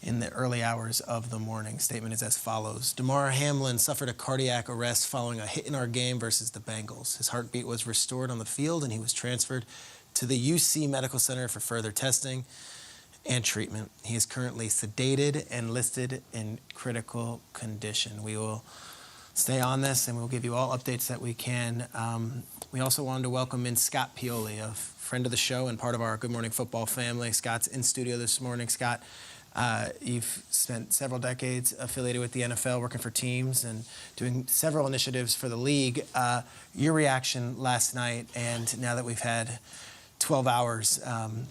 in the early hours of the morning. Statement is as follows. Damar Hamlin suffered a cardiac arrest following a hit in our game versus the Bengals. His heartbeat was restored on the field, and he was transferred to the UC Medical Center for further testing and treatment. He is currently sedated and listed in critical condition. We will stay on this, and we'll give you all updates that we can. We also wanted to welcome in Scott Pioli, a friend of the show and part of our Good Morning Football family. Scott's in studio this morning. Scott, you've spent several decades affiliated with the NFL, working for teams and doing several initiatives for the league. Your reaction last night, and now that we've had 12 hours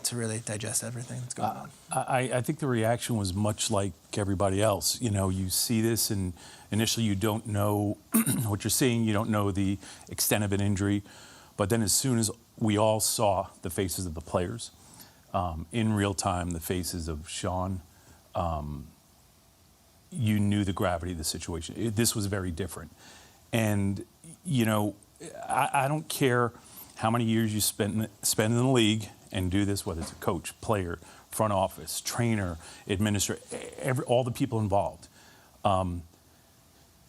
to really digest everything that's going on. I think the reaction was much like everybody else. You know, you see this, and initially you don't know what you're seeing. You don't know the extent of an injury. But then as soon as we all saw the faces of the players, in real time, the faces of Sean, you knew the gravity of the situation. This was very different. And, you know, I don't care how many years you spend in the league and do this, whether it's a coach, player, front office, trainer, administrator, all the people involved.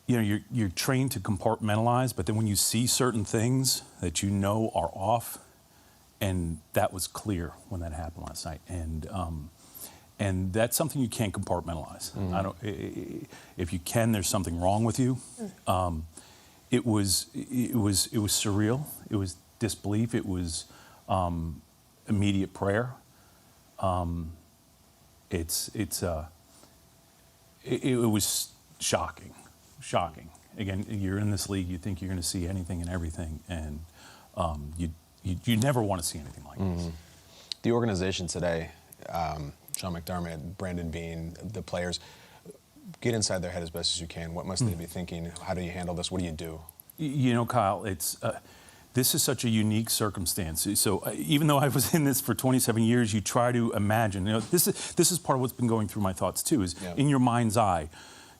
You know, you're trained to compartmentalize, but then when you see certain things that you know are off, and that was clear when that happened last night, and that's something you can't compartmentalize. If you can, there's something wrong with you. It was surreal. It was disbelief. It was immediate prayer. It was shocking. Again, you're in this league, you think you're going to see anything and everything, and you never want to see anything like this. The organization today, Sean McDermott, Brandon Beane, the players, get inside their head as best as you can. What must they be thinking? How do you handle this? What do you do? You know, Kyle, this is such a unique circumstance. So even though I was in this for 27 years, you try to imagine. You know, this is part of what's been going through my thoughts too. Is in your mind's eye.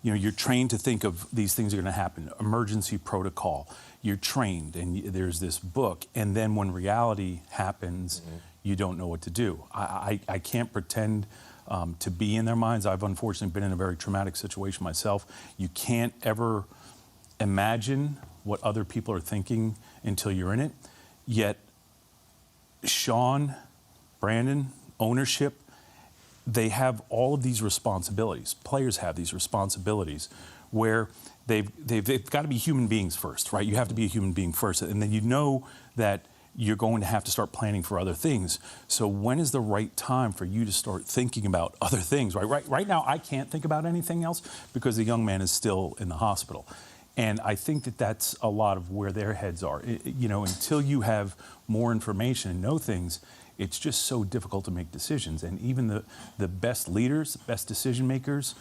You know, you're trained to think of these things are going to happen. Emergency protocol. You're trained, and there's this book. And then when reality happens, you don't know what to do. I can't pretend to be in their minds. I've unfortunately been in a very traumatic situation myself. You can't ever imagine what other people are thinking until you're in it. Yet, Sean, Brandon, ownership, they have all of these responsibilities. Players have these responsibilities where they've got to be human beings first, right? You have to be a human being first, and then you know that you're going to have to start planning for other things. So when is the right time for you to start thinking about other things, right? Right now, I can't think about anything else because the young man is still in the hospital. And I think that that's a lot of where their heads are. You know, until you have more information and know things, it's just so difficult to make decisions. And even the best leaders, best decision makers,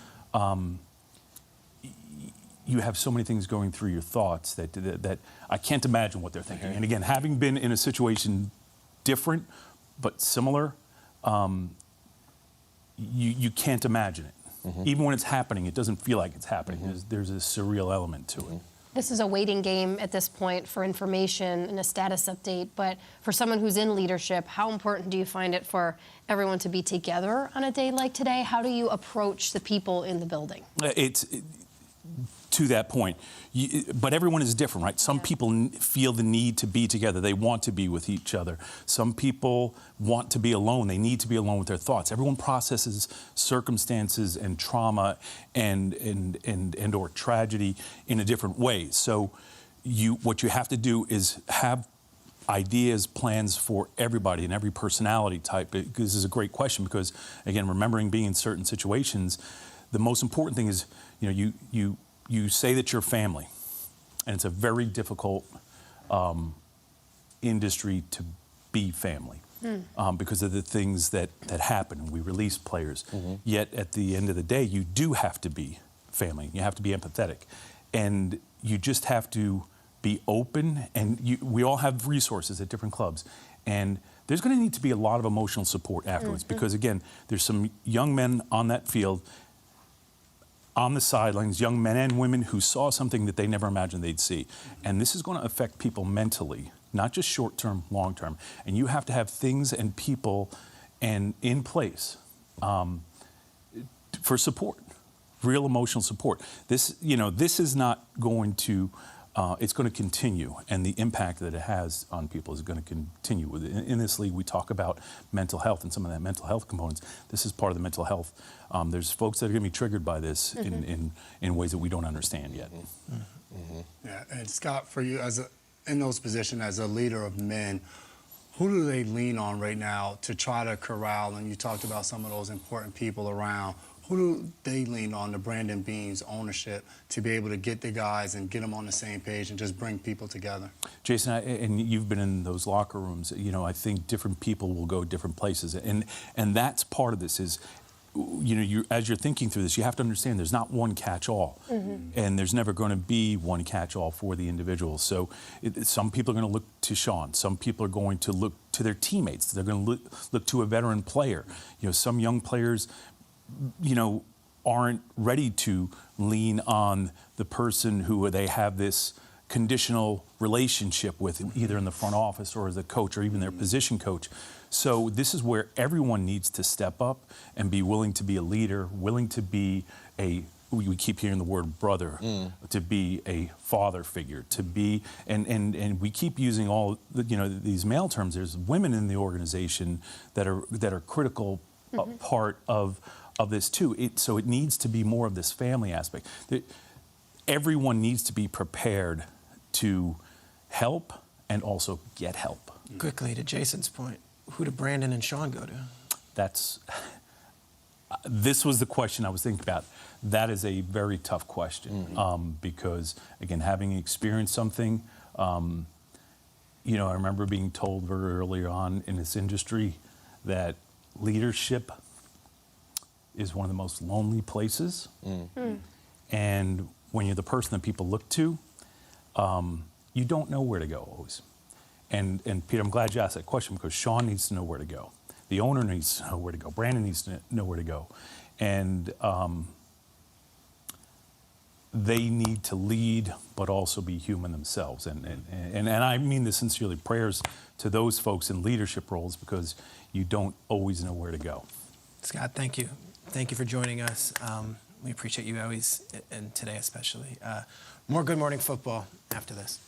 you have so many things going through your thoughts that I can't imagine what they're thinking. And again, having been in a situation different but similar, you can't imagine it. Even when it's happening, it doesn't feel like it's happening. There's a surreal element to it. This is a waiting game at this point for information and a status update, but for someone who's in leadership, how important do you find it for everyone to be together on a day like today? How do you approach the people in the building? To that point, but everyone is different, right? Some people feel the need to be together. They want to be with each other. Some people want to be alone. They need to be alone with their thoughts. Everyone processes circumstances and trauma and or tragedy in a different way. So what you have to do is have ideas, plans for everybody and every personality type. This is a great question because, again, remembering being in certain situations, the most important thing is, you know, you say that you're family, and it's a very difficult industry to be family because of the things that happen. We release players, yet at the end of the day, you do have to be family. You have to be empathetic, and you just have to be open. And we all have resources at different clubs, and there's going to need to be a lot of emotional support afterwards because, again, there's some young men on that field, on the sidelines, young men and women who saw something that they never imagined they'd see. And this is going to affect people mentally, not just short-term, long-term. And you have to have things and people in place for support, real emotional support. This is not going to, it's going to continue, and the impact that it has on people is going to continue. In this league, we talk about mental health and some of that mental health components. This is part of the mental health. There's folks that are going to be triggered by this in ways that we don't understand yet. Yeah, and Scott, for you in those positions as a leader of men, who do they lean on right now to try to corral? And you talked about some of those important people around. Who do they lean on, the Brandon Beane's ownership, to be able to get the guys and get them on the same page and just bring people together? Jason, and you've been in those locker rooms. I think different people will go different places, and that's part of this. Is as you're thinking through this, you have to understand there's not one catch-all, and there's never going to be one catch-all for the individual. So some people are going to look to Sean. Some people are going to look to their teammates. They're going to look to a veteran player. Some young players, aren't ready to lean on the person who they have this conditional relationship with, either in the front office or as a coach or even their position coach. So this is where everyone needs to step up and be willing to be a leader, willing to be we keep hearing the word brother, to be a father figure, to be, and we keep using all these male terms. There's women in the organization that are critical part of this too. So it needs to be more of this family aspect. Everyone needs to be prepared to help and also get help. Quickly, to Jason's point, who do Brandon and Sean go to? This was the question I was thinking about. That is a very tough question because, again, having experienced something, I remember being told very early on in this industry that leadership is one of the most lonely places. And when you're the person that people look to, you don't know where to go always. And Peter, I'm glad you asked that question because Sean needs to know where to go. The owner needs to know where to go. Brandon needs to know where to go. And they need to lead, but also be human themselves. And I mean this sincerely. Prayers to those folks in leadership roles because you don't always know where to go. Scott, thank you. Thank you for joining us. We appreciate you always, and today especially. More Good Morning Football after this.